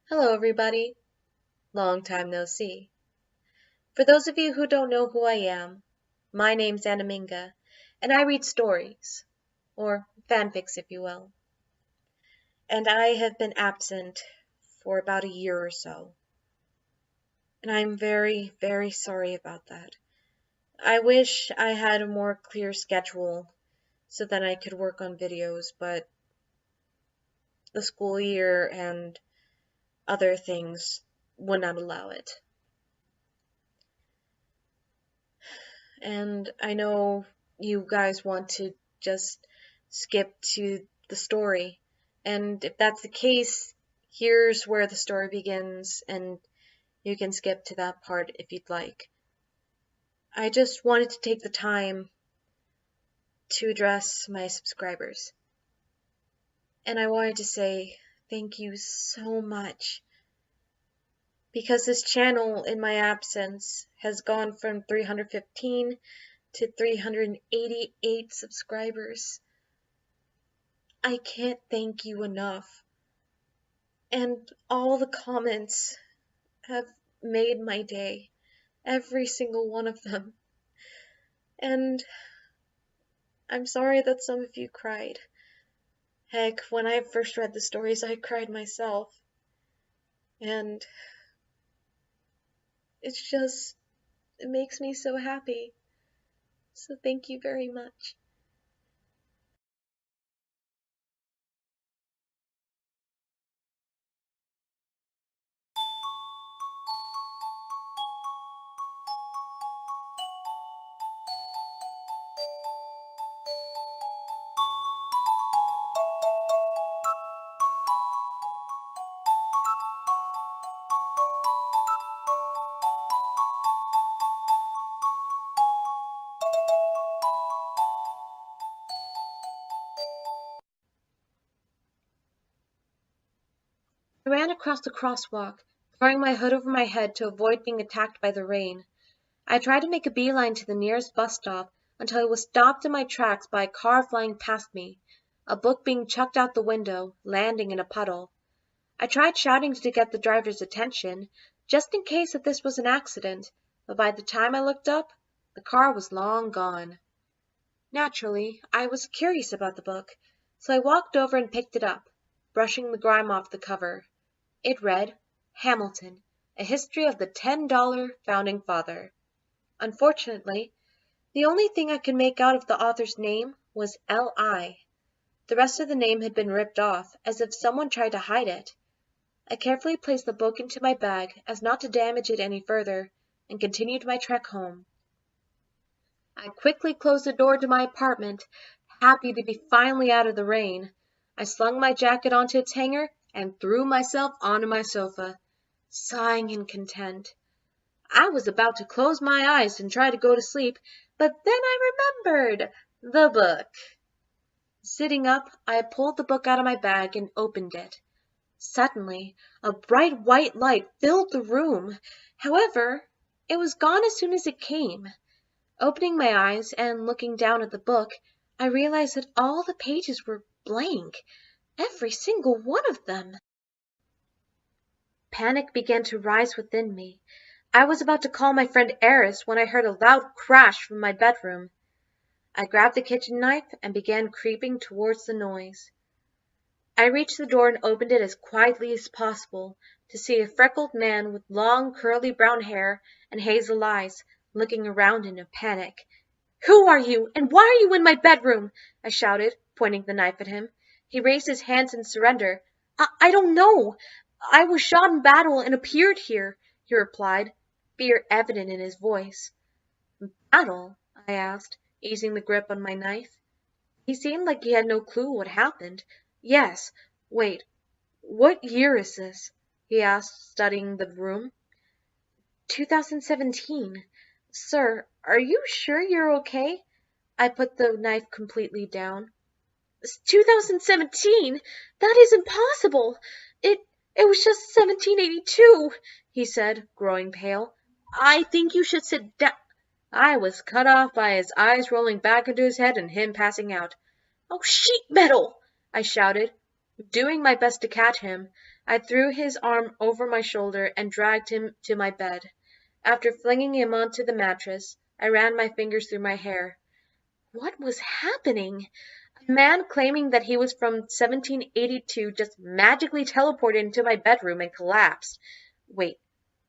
Hello, everybody. Long time no see. For those of you who don't know who I am, my name's Animinga, and I read stories, or fanfics if you will. And I have been absent for about a year or so. And I'm very, very sorry about that. I wish I had a more clear schedule so that I could work on videos, but the school year and other things would not allow it. And I know you guys want to just skip to the story. And if that's the case, here's where the story begins, and you can skip to that part if you'd like. I just wanted to take the time to address my subscribers. And I wanted to say thank you so much. Because this channel, in my absence, has gone from 315 to 388 subscribers. I can't thank you enough. And all the comments have made my day. Every single one of them. And I'm sorry that some of you cried. Heck, when I first read the stories, I cried myself. And it makes me so happy. So thank you very much. I ran across the crosswalk, throwing my hood over my head to avoid being attacked by the rain. I tried to make a beeline to the nearest bus stop until I was stopped in my tracks by a car flying past me, a book being chucked out the window, landing in a puddle. I tried shouting to get the driver's attention, just in case that this was an accident, but by the time I looked up, the car was long gone. Naturally, I was curious about the book, so I walked over and picked it up, brushing the grime off the cover. It read, Hamilton, A History of the $10 Founding Father. Unfortunately, the only thing I could make out of the author's name was L.I. The rest of the name had been ripped off, as if someone tried to hide it. I carefully placed the book into my bag as not to damage it any further, and continued my trek home. I quickly closed the door to my apartment, happy to be finally out of the rain. I slung my jacket onto its hanger and threw myself onto my sofa, sighing in content. I was about to close my eyes and try to go to sleep, but then I remembered the book. Sitting up, I pulled the book out of my bag and opened it. Suddenly, a bright white light filled the room. However, it was gone as soon as it came. Opening my eyes and looking down at the book, I realized that all the pages were blank, every single one of them. Panic began to rise within me. I was about to call my friend Eris when I heard a loud crash from my bedroom. I grabbed the kitchen knife and began creeping towards the noise. I reached the door and opened it as quietly as possible to see a freckled man with long curly brown hair and hazel eyes looking around in a panic. "Who are you, and why are you in my bedroom?" I shouted, pointing the knife at him. He raised his hands in surrender. I don't know. I was shot in battle and appeared here," he replied, fear evident in his voice. "Battle?" I asked, easing the grip on my knife. He seemed like he had no clue what happened. "Yes. Wait, what year is this?" he asked, studying the room. 2017. Sir, are you sure you're okay?" I put the knife completely down. 2017? That is impossible. It was just 1782, he said, growing pale. "I think you should sit down." I was cut off by his eyes rolling back into his head and him passing out. "Oh, sheet metal!" I shouted. Doing my best to catch him, I threw his arm over my shoulder and dragged him to my bed. After flinging him onto the mattress, I ran my fingers through my hair. What was happening? A man claiming that he was from 1782 just magically teleported into my bedroom and collapsed. Wait,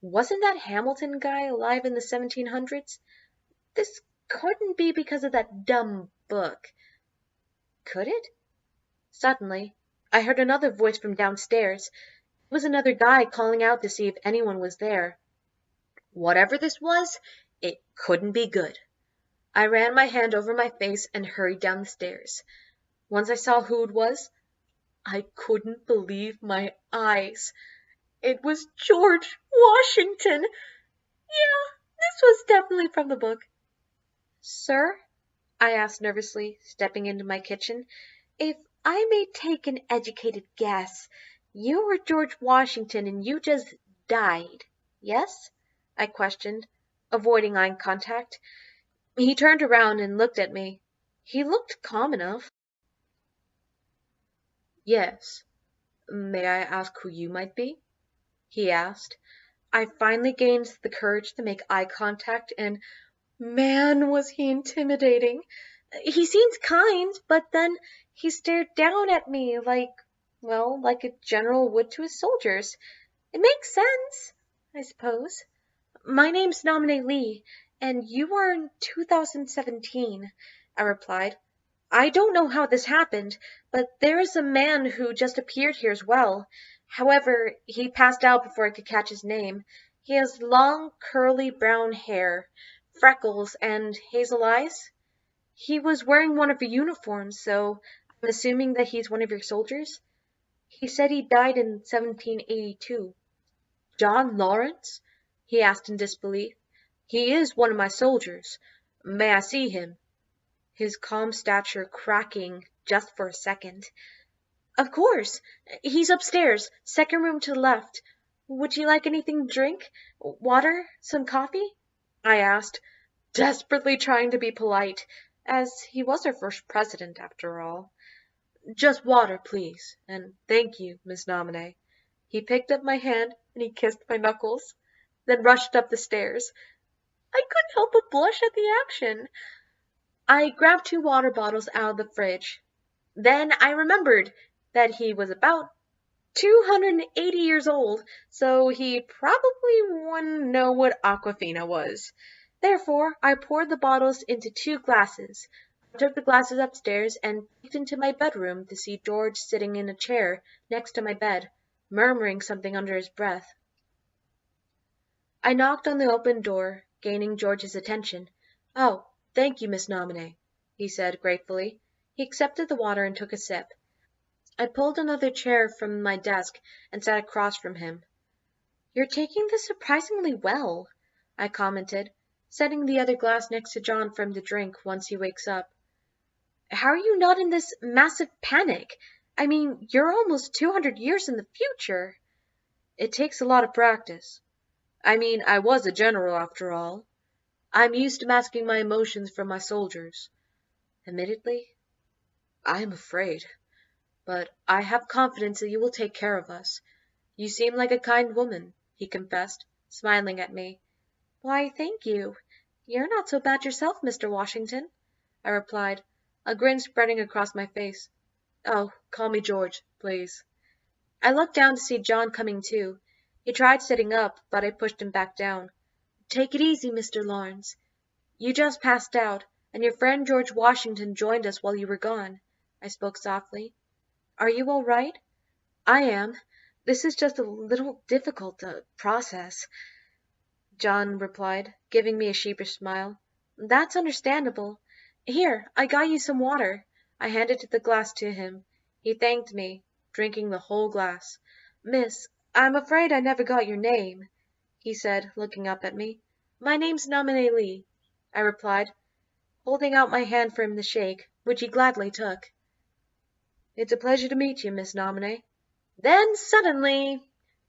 wasn't that Hamilton guy alive in the 1700s? This couldn't be because of that dumb book. Could it? Suddenly, I heard another voice from downstairs. It was another guy calling out to see if anyone was there. Whatever this was, it couldn't be good. I ran my hand over my face and hurried down the stairs. Once I saw who it was, I couldn't believe my eyes. It was George Washington. Yeah, this was definitely from the book. Sir? I asked nervously, stepping into my kitchen. If I may take an educated guess, you were George Washington and you just died, yes? I questioned, avoiding eye contact. He turned around and looked at me. He looked calm enough. Yes. May I ask who you might be? He asked. I finally gained the courage to make eye contact, and man, was he intimidating. He seemed kind, but then he stared down at me like a general would to his soldiers. It makes sense, I suppose. My name's Nominee Lee, and you are in 2017, I replied. I don't know how this happened, but there is a man who just appeared here as well. However, he passed out before I could catch his name. He has long, curly brown hair, freckles, and hazel eyes. He was wearing one of your uniforms, so I'm assuming that he's one of your soldiers. He said he died in 1782. John Lawrence? He asked in disbelief. He is one of my soldiers. May I see him? His calm stature cracking just for a second. Of course. He's upstairs, second room to the left. Would you like anything to drink? Water? Some coffee? I asked, desperately trying to be polite, as he was our first president after all. Just water, please, and thank you, Miss Nominee. He picked up my hand and he kissed my knuckles, then rushed up the stairs. I couldn't help but blush at the action. I grabbed 2 water bottles out of the fridge. Then I remembered that he was about 280 years old, so he probably wouldn't know what Aquafina was. Therefore, I poured the bottles into 2 glasses. I took the glasses upstairs and peeked into my bedroom to see George sitting in a chair next to my bed, murmuring something under his breath. I knocked on the open door, gaining George's attention. Oh, thank you, Miss Nominee, he said gratefully. He accepted the water and took a sip. I pulled another chair from my desk and sat across from him. You're taking this surprisingly well, I commented, setting the other glass next to John for him to drink once he wakes up. How are you not in this massive panic? I mean, you're almost 200 years in the future. It takes a lot of practice. I mean, I was a general after all. I'm used to masking my emotions from my soldiers. Admittedly, I am afraid. But I have confidence that you will take care of us. You seem like a kind woman, he confessed, smiling at me. Why, thank you. You're not so bad yourself, Mr. Washington, I replied, a grin spreading across my face. Oh, call me George, please. I looked down to see John coming too. He tried sitting up, but I pushed him back down. Take it easy, Mr. Lawrence. You just passed out, and your friend George Washington joined us while you were gone, I spoke softly. Are you all right? I am. This is just a little difficult to process, John replied, giving me a sheepish smile. That's understandable. Here, I got you some water. I handed the glass to him. He thanked me, drinking the whole glass. Miss, I'm afraid I never got your name, he said, looking up at me. My name's Nominee Lee, I replied, holding out my hand for him to shake, which he gladly took. It's a pleasure to meet you, Miss Nominee. Then suddenly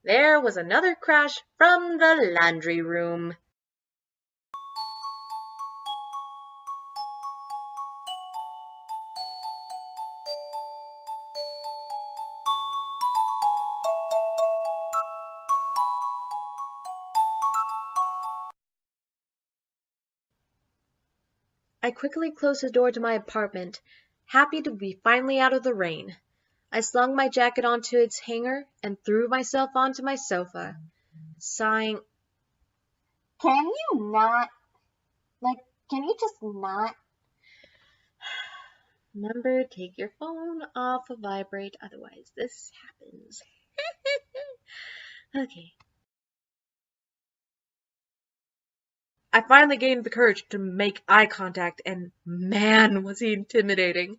there was another crash from the laundry room. I quickly closed the door to my apartment, happy to be finally out of the rain. I slung my jacket onto its hanger and threw myself onto my sofa, sighing, "Can you not? Like, can you just not?" Remember, take your phone off of vibrate, otherwise this happens. Okay. I finally gained the courage to make eye contact, and man, was he intimidating.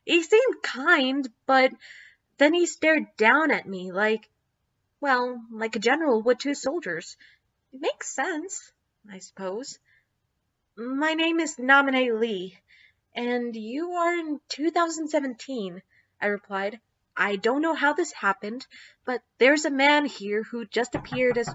He seemed kind, but then he stared down at me like a general would two soldiers. It makes sense, I suppose. "My name is Namine Lee, and you are in 2017, I replied. "I don't know how this happened, but there's a man here who just appeared as